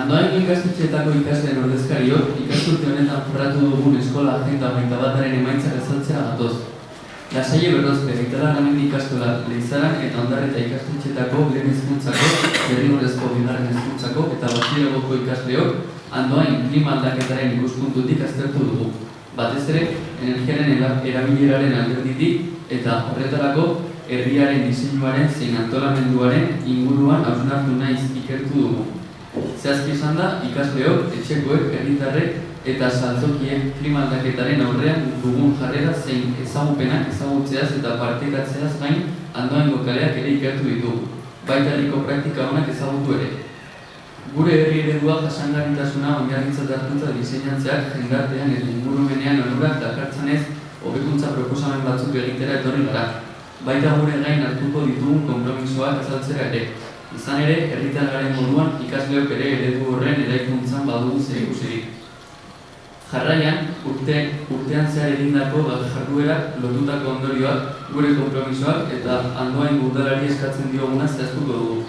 Andoaingo ikastetxeetako ikasleen ordezkariok ikasturte honetan jorratu dugun eskola agenda 21aren emaitzak azaltzera gatoz. Lasaile Berrozte, Aitara Garamendi ikastola Leizaran eta Ondarreta ikastetxeetako lehen hezkuntzako, derrigorrezko bigarren hezkuntzako eta batxilergoko ikasleok Andoain klima aldaketaren ikuspuntutik aztertu dugu. Batez ere, energiaren erabileraren alderditik eta horretarako herriaren diseinuaren zein antolamenduaren inguruan hausnartu naiz ikertu dugu. Zehazki izan da, ikasleok, etxekoek, herritarrek eta saltokiek klima aldaketaren aurrean dugun jarrera zein ezagupenak ezagutzeaz eta partekatzeaz gain Andoaingo kaleak ere ikertu ditugu, baita herriko praktika onak ezagutu ere. Gure herri eredua jasangarritasuna oinarritzat hartuta diseinatzeak jendartean eta ingurumenean onurak dakartzanez hobekuntza proposamen batzuk egitera etorri gara. Baita gure gain hartuko ditugun konpromisoak azaltzera ere. Izan ere, herritar garen moduan ikasleok ere eredu horren eraikuntzan badugu zerikusirik. Jarraian, urtean zehar egindako jarduerak lotutako ondorioak, gure konpromisoak eta Andoaingo udalari eskatzen dioguna zehaztuko dugu.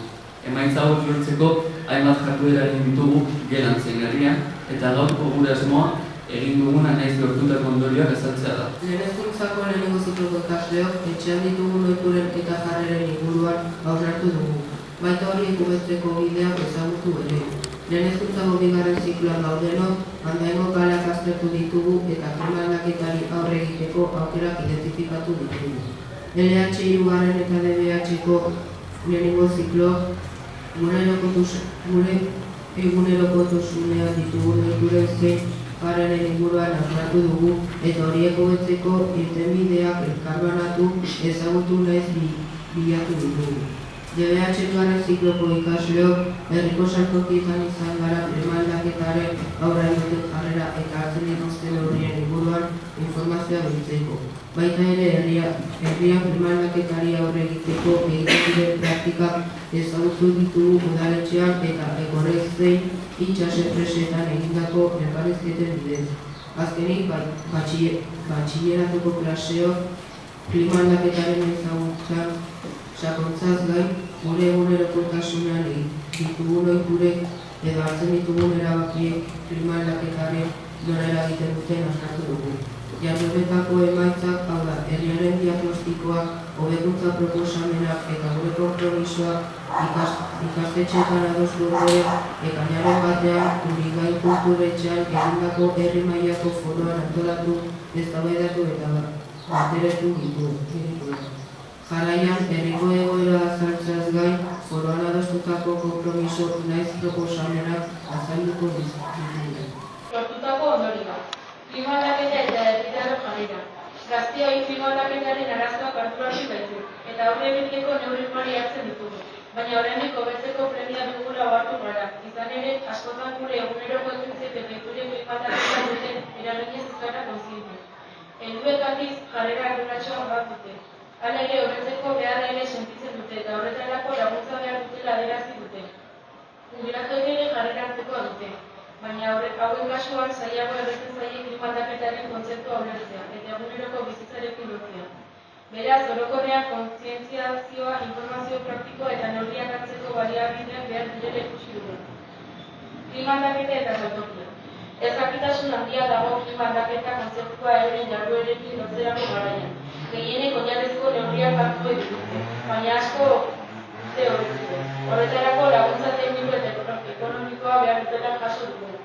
Emaitza hauek lortzeko hainbat jarduera egin ditugu gelan zein herrian eta gaurko gure asmoa egin duguna naiz lortutako ondorioak azaltzea da. Lehen hezkuntzako lehenengo zikloko ikasleok etxean ditugun ohituren eta jarreren inguruan hausnartu dugu. Baita horiek hobetzeko bideak ezagutu ere. Lehen hezkuntzako bigarren zikloan gaudenok, Andoaingo kaleak aztertu ditugu eta klima aldaketari aurre egiteko aukerak identifikatu ditugu. LH hirugarren eta DBH-ko lehenengo zikloak gure egunerokotasunean ditugun ohituren zein jarreren inguruan hausnartu dugu eta horiek hobetzeko irtenbideak elkarbanatu ezagutu naiz bilatu ditugu. DBH-garren zikloko ikasleok herriko saltokietan izan gara klima aldaketaren aurrean duten jarrera eta hartzen dituzten neurrien inguruan informazioa biltzeko. Baita ere herrian klima aldaketari aurre egiteko egiten diren praktikak ezagutu ditugu udaletxean eta ekorrek zein itsas enpresetan egindako elkarrizketen bidez. Azkenik, batxileratuko klaseok klima aldaketaren ezagutzan sakontzaz gain, gure egunerokotasunean ditugun ohiturek edo hartzen ditugun erabakiek klima aldaketaren nola eragiten duten hausnartu dugu. Jardueretako emaitzak, hau da, herriaren diagnostikoak, hobekuntza proposamenak eta gure konpromisoak ikastetxeetan adostu ondoren ekainaren batean Urigain kulturetxean egindako herri mailako foroan antolatu, eztabaidatu eta bateratu ditu. Jarraian, herriko egoera azaltzeaz gain, foroan adostutako konpromiso naiz proposamenak azalduko ditugu. Lortutako ondorioak. Klima aldaketa eta herritarrok jarrera. Gazteoi klima aldaketaren arazoak hartu baitu, eta aurre egiteko neurri ugari hartzen ditugu. Baina oraindik hobetzeko premia dugula ohartu gara. Izan ere, askotan gure eguneroko ekintza eta ohituren klima aldaketa duten eraginez ez gara kontziente. Helduek aldiz jarrera arduratsuak bat dute. Hala ere, hobetzeko beharra ere sentitzen dute eta horretarako laguntza behar dutela adierazi dute. Gurasoek ere jarrera hartzekoa dute, baina hauen kasuan zailago erretzen zaie klima aldaketaren kontzeptua ulertzea eta eguneroko bizitzarekin lotzea. Beraz, orokorrean kontzientziazioa, informazio praktikoa eta neurriak hartzeko baliabideak behar direla ikusi dugu. Klima aldaketa eta saltokia. Ezjakitasun handia dago klima aldaketa kontzeptua euren jarduerekin lotzerako garaian. Gehienek oinarrizko neurriak hartu dituzte, baina asko teoriko. Horretarako laguntza tekniko eta ekonomikoa behar dutela jaso dugu.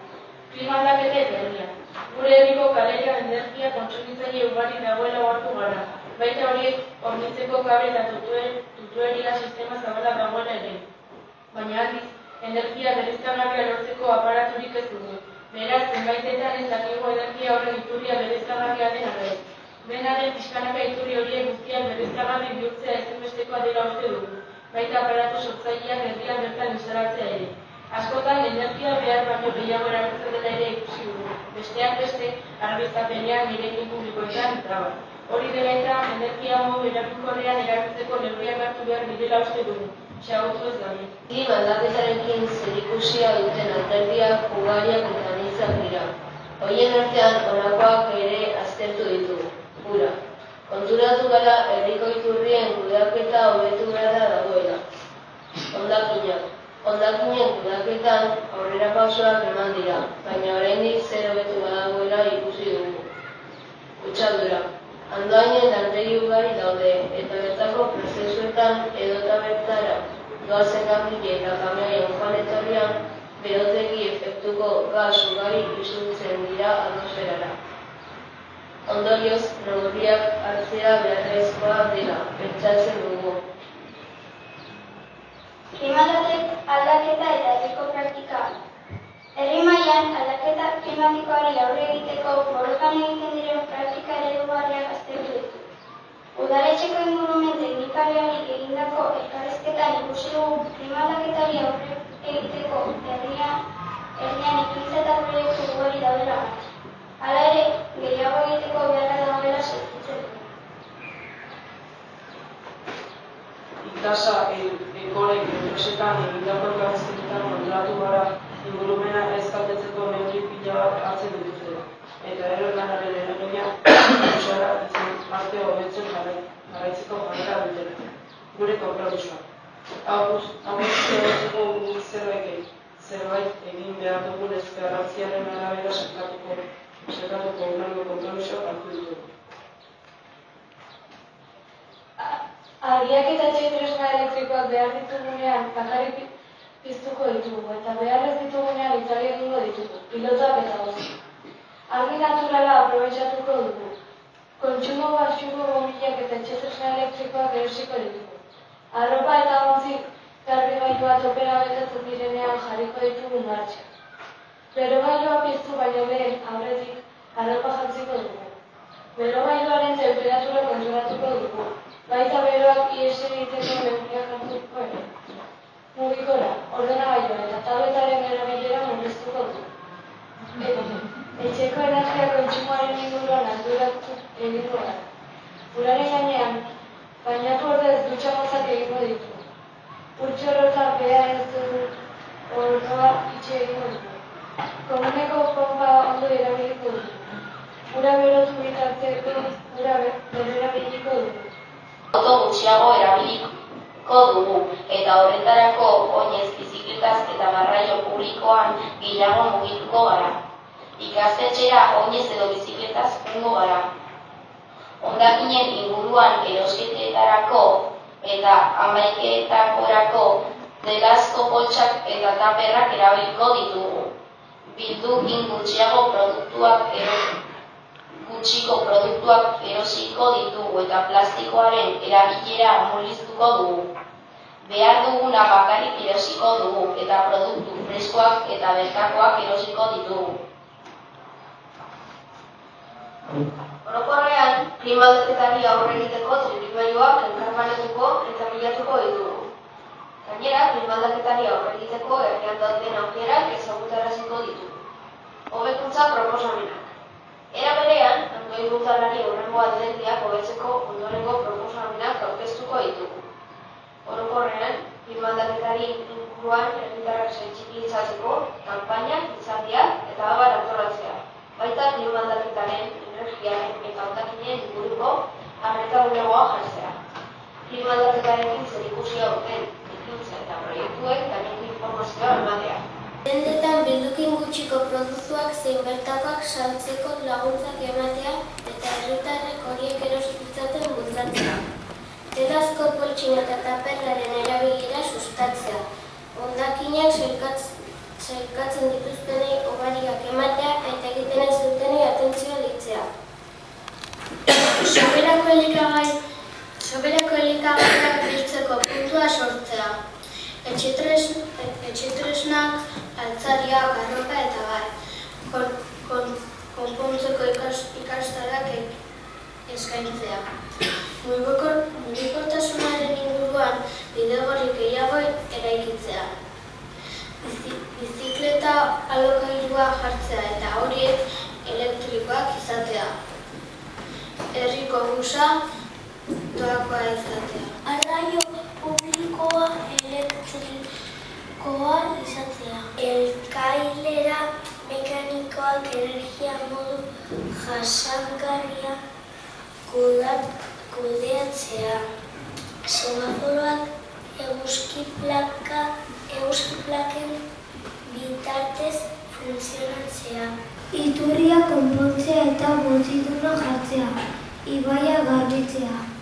Klima aldaketa eta herria. Gure herriko kalean energia kontsumitzaile ugari dagoela ohartu gara. Baita horiek hornitzeko kabe eta tutueria sistema zabala dagoela ere. Baina aldiz, energia berriztagarria lortzeko aparaturik ez dugu. Beraz, zenbaitetan ez dakigu energia horren iturria berriztagarria den arren. Benaren pixkanaka iturri horiek guztiak berriztagarri bihurtzea ezinbestekoa dela uste dugu, baita aparatu sortzaileak herrian bertan instalatzea ere. Askotan energia behar baino gehiago erabiltzen dela ere ikusi dugu, besteak beste, argiztapenean eraikin publikoetan traba. Hori dela eta energia modu eraginkorrean erabiltzeko neurriak hartu behar direla uste dugu, xagotu ez gabe. Klima aldaketarekin zerikusia duten alderdiak ugariak eta anitzak dira. Horien artean honakoak ere aztertu ditugu. Ura. Konturatu gara herriko iturrien kudeaketa hobetu beharra dagoela. Hondakinak. Hondakinen kudeaketan aurrerapausoak eman dira, baina oraindik zer hobetu badagoela ikusi dugu. Kutsadura. Andoainen lantegi ugari daude, eta bertako prozesuetan edota bertara doazen gambile eta kamioien joan etorrian berotegi efektuko gas ugari isurtzen dira atmosferara. Ondorioz, neurriak hartzea beharrezkoa dela, pentsatzen dugu. Klima aldaketa eta herriko praktika. Herri mailan aldaketa klimatikoari aurre egiteko borrokan egiten diren praktika eredugarriak aztertu ditu. Udaletxeko ingurumen teknikariari egindako elkarrizketan ikusi dugu klima aldaketari aurre egiteko herrian ekintza eta proiektu ugari daudela. Hala ere, gehiago egiteko beharra dagoela sentitzen dugu. Ikasa ekonek enpresetan egindako elkarrizketetan konturatu gara ingurumena ez kaltetzeko neurri pila bat hartzen dituzte, eta erorlanaren eragina usara izan arte hobetzen jarraitzeko jarrera dutela. Gure konpromisoa. Aurrezteko zerbait egin behar dugunez garrantziaren arabera sailkatuko hurrengo konpromisoak hartu ditugu. Argiak eta etxe-tresna elektrikoak behar ditugunean bakarrik piztuko ditugu, eta behar ez ditugunean itzali egingo ditugu, pilotoak eta guzti. Argi naturala aprobetxatuko dugu. Kontsumo baxuko gomilak eta etxe-tresna elektrikoak erosiko ditugu. Arropa eta ontzi garbigailu bat opera betetzen direnean jarriko ditugu martxan. Berogailua piztu baino lehen aurretik arropa jantziko dugu. Berogailuaren temperatura kontrolatuko dugu. Baita beroak ihes egiteko neurriak hartuko ere. Mugikora, ordenagailua eta tabletaren erabilera murriztuko du. Etxeko energia kontsumoaren inguruan arduratu egingo gara. Uraren gainean, bainatu ordez dutxa motzak egingo ditu. Urtxorrotak behar ez dut orroa itxe egingo dugu. Komuneko pompa ondo erabiliko dugu. Ura berotu bitarteko ura berrerabiliko dugu. Auto gutxiago erabiliko dugu, eta horretarako oinez bizikletaz eta garraio publikoan gehiago mugituko gara. Ikastetxera oinez edo bizikletaz joango gara. Hondakinen inguruan erosketetarako eta hamaiketakorako delazko poltsak eta taperrak erabiliko ditugu. Bildukin gutxiko produktuak erosiko ditugu eta plastikoaren erabilera murriztuko dugu. Behar duguna bakarrik erosiko dugu eta produktu freskoak eta bertakoak erosiko ditugu. Orokorrean, klima aldaketari aurre egiteko trikimailuak elkarbanatuko eta bilatuko ditugu. Gainera, klima aldaketari aurre egiteko herrian dauden aukerak ezagutaraziko ditugu. Hobekuntza proposamenak. Era berean, Andoain udalari hurrengo alderdiak hobetzeko ondorengo proposamenak aurkeztuko ditugu. Orokorrean, klima aldaketari inguruan herritarrak sentsibilizatzeko kanpainak, hitzaldiak eta abar antolatzea. Baita klima aldaketaren, energiaren eta hondakinen inguruko arreta bulegoa jartzea. Klima aldaketarekin zerikusia duten ekintza eta proiektuek gaineko informazioa ematea. Dendetan bildukin gutxiko produktuak zein bertakoak saltzeko laguntzak ematea eta herritarrek horiek eros ditzaten bultzatzea. Delazko poltsin eta taperraren erabilera sustatzea. Hondakinak sailkatzen dituztenei hobariak ematea eta egiten ez dutenei atentzioa deitzea. Soberako elikagaiak biltzeko puntua sortzea. Etxetresnak, altzariak, arropa eta bar. Konpontzeko ikastarak eskaintzea. Mugikortasunaren inguruan bidegorri gehiago eraikitzea. Bizikleta alokairua jartzea eta horiek elektrikoak izatea. Herriko busa doakoa izatea. Garraio publikoa elektrikoa izatea. Elkailera mekanikoak energia modu jasangarria kudeatzea. Semaforoak eguzki plaken bitartez funtzionatzea. Iturria konpontzea eta botzitunak jartzea. Ibaia garbitzea.